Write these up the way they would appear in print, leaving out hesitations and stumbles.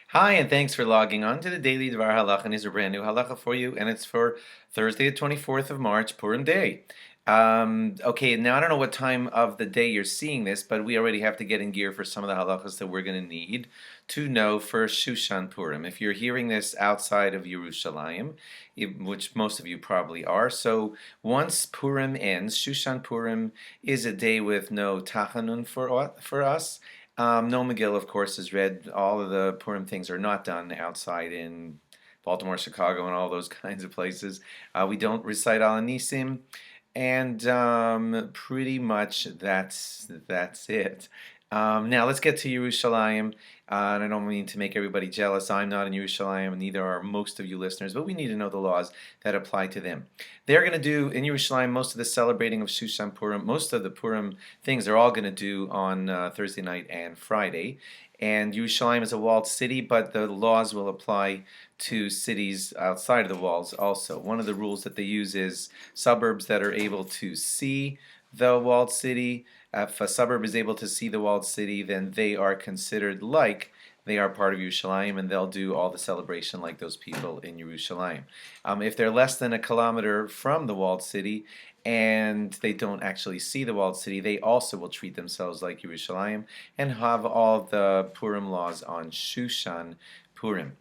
Hi, and thanks for logging on to the Daily DVAR Halacha. And here's a brand new halacha for you, and it's for Thursday, the 24th of March, Purim Day. Okay, now I don't know what time of the day you're seeing this, but we already have to get in gear for some of the halachas that we're going to need to know for Shushan Purim. If you're hearing this outside of Yerushalayim, which most of you probably are, so once Purim ends, Shushan Purim is a day with no tachanun for us. No Megillah, of course, is read. All of the Purim things are not done outside in Baltimore, Chicago, and all those kinds of places. We don't recite Al Nisim, and pretty much that's it. Now let's get to Yerushalayim. And I don't mean to make everybody jealous. I'm not in Yerushalayim, and neither are most of you listeners, but we need to know the laws that apply to them. They're going to do in Yerushalayim most of the celebrating of Shushan Purim. Most of the Purim things they're all going to do on Thursday night and Friday. And Yerushalayim is a walled city, but the laws will apply to cities outside of the walls also. One of the rules that they use is suburbs that are able to see the walled city. If a suburb is able to see the walled city, then they are considered like they are part of Yerushalayim, and they'll do all the celebration like those people in Yerushalayim. If they're less than a kilometer from the walled city and they don't actually see the walled city, they also will treat themselves like Yerushalayim and have all the Purim laws on Shushan Purim.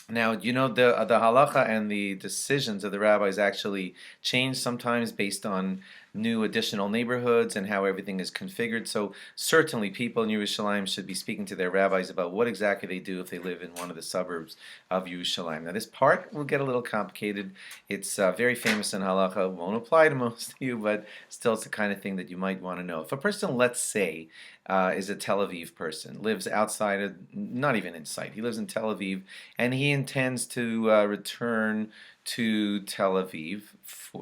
Now, you know, the halacha and the decisions of the rabbis actually change sometimes based on new additional neighborhoods and how everything is configured. So certainly people in Yerushalayim should be speaking to their rabbis about what exactly they do if they live in one of the suburbs of Yerushalayim. Now this part will get a little complicated. It's very famous in halacha. It won't apply to most of you, but still it's the kind of thing that you might want to know. If a person, let's say, is a Tel Aviv person, lives outside of, not even in sight, he lives in Tel Aviv, and he intends to return to Tel Aviv,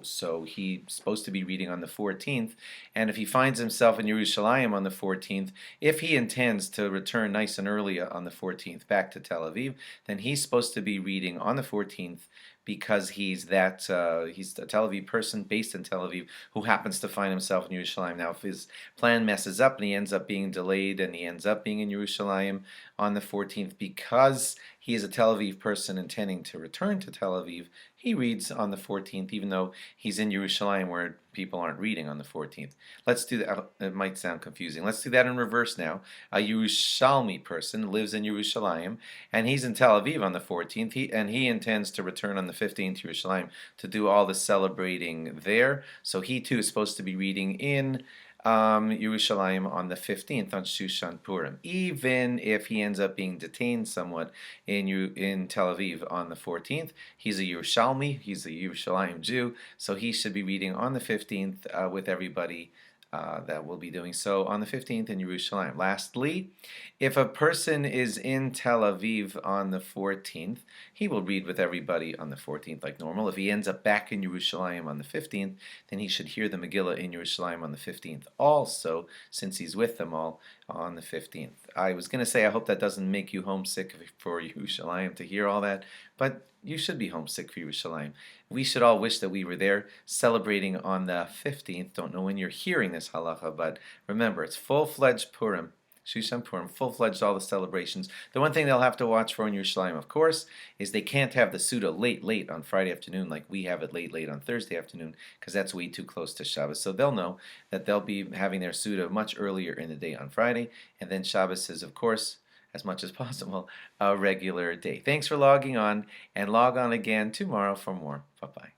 so he's supposed to be reading on the 14th, and if he finds himself in Yerushalayim on the 14th, if he intends to return nice and early on the 14th back to Tel Aviv, then he's supposed to be reading on the 14th because he's a Tel Aviv person based in Tel Aviv who happens to find himself in Yerushalayim. Now, if his plan messes up and he ends up being delayed and he ends up being in Yerushalayim on the 14th because he is a Tel Aviv person intending to return to Tel Aviv, he reads on the 14th, even though he's in Yerushalayim where people aren't reading on the 14th. Let's do that. It might sound confusing. Let's do that in reverse now. A Yerushalmi person lives in Yerushalayim, and he's in Tel Aviv on the 14th, and he intends to return on the 15th to Yerushalayim to do all the celebrating there. So he too is supposed to be reading in Yerushalayim on the 15th on Shushan Purim, even if he ends up being detained somewhat in Tel Aviv on the 14th. He's a Yerushalmi, he's a Yerushalayim Jew, so he should be reading on the 15th with everybody that will be doing so on the 15th in Yerushalayim. Lastly, if a person is in Tel Aviv on the 14th, he will read with everybody on the 14th like normal. If he ends up back in Yerushalayim on the 15th, then he should hear the Megillah in Yerushalayim on the 15th also, since he's with them all on the 15th. I was going to say I hope that doesn't make you homesick for Yerushalayim to hear all that, but you should be homesick for Yerushalayim. We should all wish that we were there celebrating on the 15th. Don't know when you're hearing this halacha, but remember, it's full-fledged Purim, Shushan Purim, full-fledged all the celebrations. The one thing they'll have to watch for in Yerushalayim, of course, is they can't have the Suda late on Friday afternoon like we have it late on Thursday afternoon, because that's way too close to Shabbos. So they'll know that they'll be having their Suda much earlier in the day on Friday, and then Shabbos is, of course, as much as possible, a regular day. Thanks for logging on, and log on again tomorrow for more. Bye-bye.